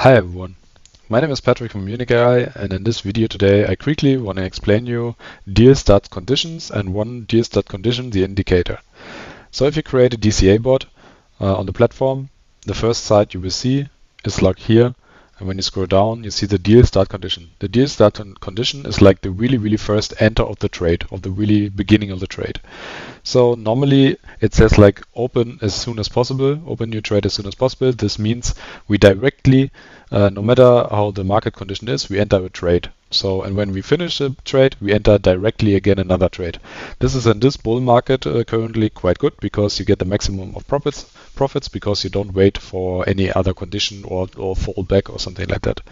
Hi everyone, my name is Patrick from Munich-Ai, and in this video today I quickly want to explain you deal start conditions and one deal start condition, the indicator. So if you create a DCA bot on the platform, the first site you will see is like here, and when you scroll down you see the deal start condition. The deal start condition is like the really first enter of the trade, of the really beginning of the trade. So normally it says like open as soon as possible, open your trade as soon as possible. This means we directly, no matter how the market condition is, we enter a trade. So, and when we finish a trade, we enter directly again another trade. This is in this bull market currently quite good because you get the maximum of profits because you don't wait for any other condition or fall back or something like that.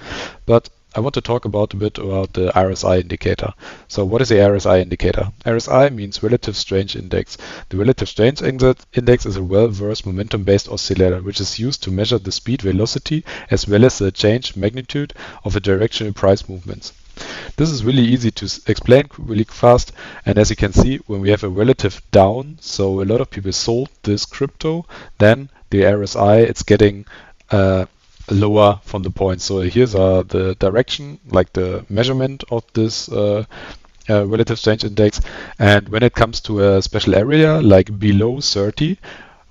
But I want to talk a bit about the RSI indicator. So what is the RSI indicator? RSI means relative strength index. The relative strength index is a well-versed momentum-based oscillator which is used to measure the speed, velocity, as well as the change magnitude of a directional price movements. This is really easy to explain really fast, and as you can see, when we have a relative down, so a lot of people sold this crypto, then the RSI it's getting lower from the point. So here's the direction, like the measurement of this relative strength index, and when it comes to a special area like below 30,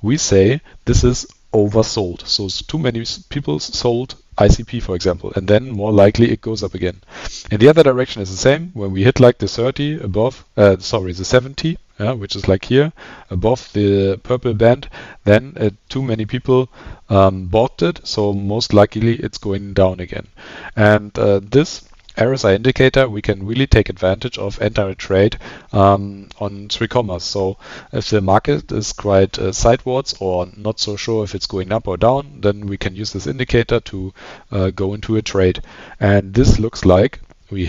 we say this is oversold. So too many people sold ICP, for example, and then more likely it goes up again. And the other direction is the same. When we hit like the 30 above, the 70, which is like here above the purple band, then too many people bought it, so most likely it's going down again. And this RSI indicator we can really take advantage of, enter a trade on 3 commas. So if the market is quite sidewards or not so sure if it's going up or down, then we can use this indicator to go into a trade. And this looks like we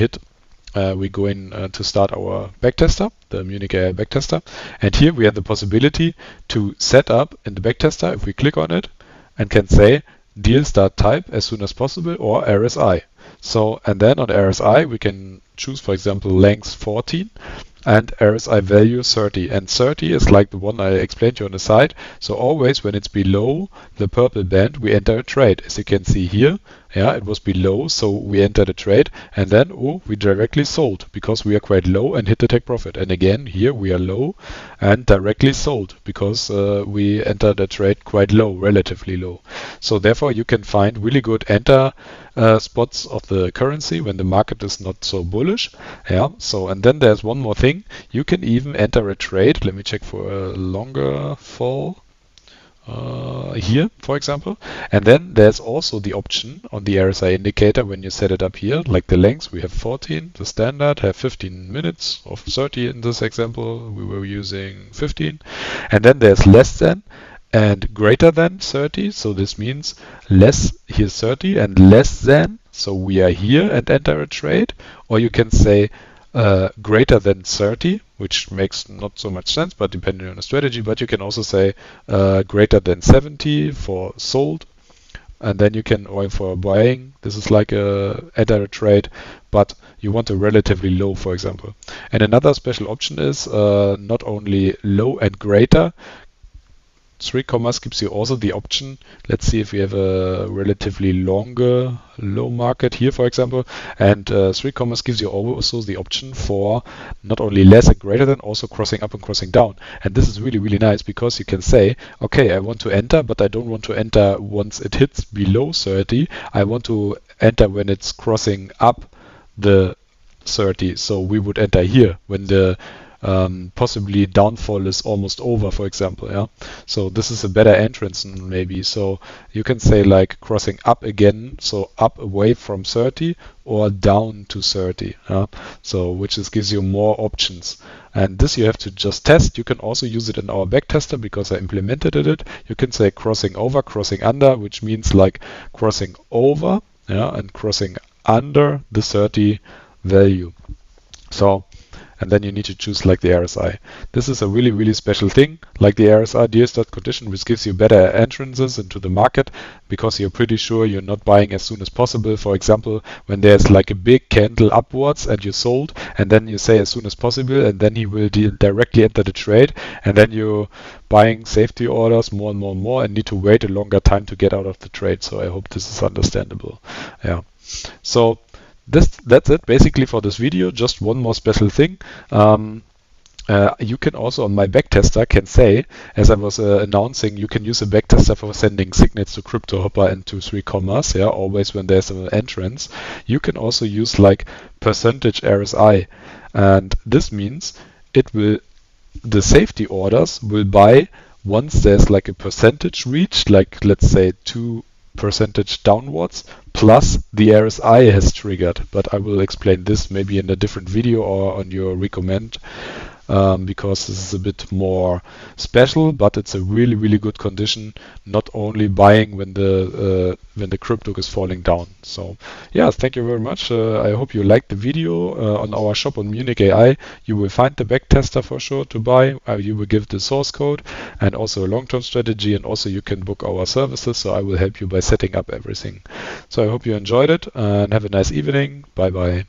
go in to start our backtester, the Munich-Ai backtester. And here we have the possibility to set up in the backtester, if we click on it, and can say deal start type as soon as possible or RSI. So, and then on RSI we can choose, for example, length 14 and RSI value 30. And 30 is like the one I explained to you on the side. So always when it's below the purple band, we enter a trade. As you can see here, it was below, so we entered a trade, and then we directly sold because we are quite low and hit the take profit. And again, here we are low and directly sold because we entered a trade quite low, relatively low. So therefore, you can find really good enter spots of the currency when the market is not so bullish. So, and then there's one more thing. You can even enter a trade. Let me check for a longer fall. Here, for example, and then there's also the option on the RSI indicator when you set it up here, like the lengths, we have 14, the standard, have 15 minutes of 30 in this example, we were using 15, and then there's less than and greater than 30, so this means less, here's 30, and less than, so we are here and enter a trade, or you can say greater than 30, which makes not so much sense, but depending on the strategy. But you can also say greater than 70 for sold, and then you can, or for buying, this is like enter a trade, but you want a relatively low, for example. And another special option is not only low and greater. 3 commas gives you also the option. Let's see if we have a relatively longer low market here, for example, and 3 commas gives you also the option for not only less and greater than, also crossing up and crossing down. And this is really nice because you can say, okay, I want to enter, but I don't want to enter once it hits below 30. I want to enter when it's crossing up the 30. So we would enter here when the possibly downfall is almost over, for example. So this is a better entrance maybe. So you can say like crossing up again, so up away from 30 or down to 30. So which gives you more options. And this you have to just test. You can also use it in our backtester because I implemented it. You can say crossing over, crossing under, which means like crossing over and crossing under the 30 value. So and then you need to choose like the RSI. This is a really, really special thing, like the RSI deal-start-condition, which gives you better entrances into the market because you're pretty sure you're not buying as soon as possible. For example, when there's like a big candle upwards and you sold, and then you say as soon as possible, and then he will directly enter the trade, and then you're buying safety orders more and more and more and need to wait a longer time to get out of the trade. So I hope this is understandable. Yeah. So that's it basically for this video. Just one more special thing. You can also on my backtester can say, as I was announcing, you can use a backtester for sending signals to CryptoHopper and to 3Commas, yeah, always when there's an entrance. You can also use like percentage RSI, and this means the safety orders will buy once there's like a percentage reached, like let's say 2% downwards, plus the RSI has triggered. But I will explain this maybe in a different video or on your recommend. Because this is a bit more special, but it's a really, really good condition, not only buying when the crypto is falling down. So yeah, thank you very much. I hope you liked the video. On our shop on Munich-Ai, you will find the backtester for sure to buy. You will give the source code and also a long-term strategy, and also you can book our services, so I will help you by setting up everything. So I hope you enjoyed it and have a nice evening. Bye bye.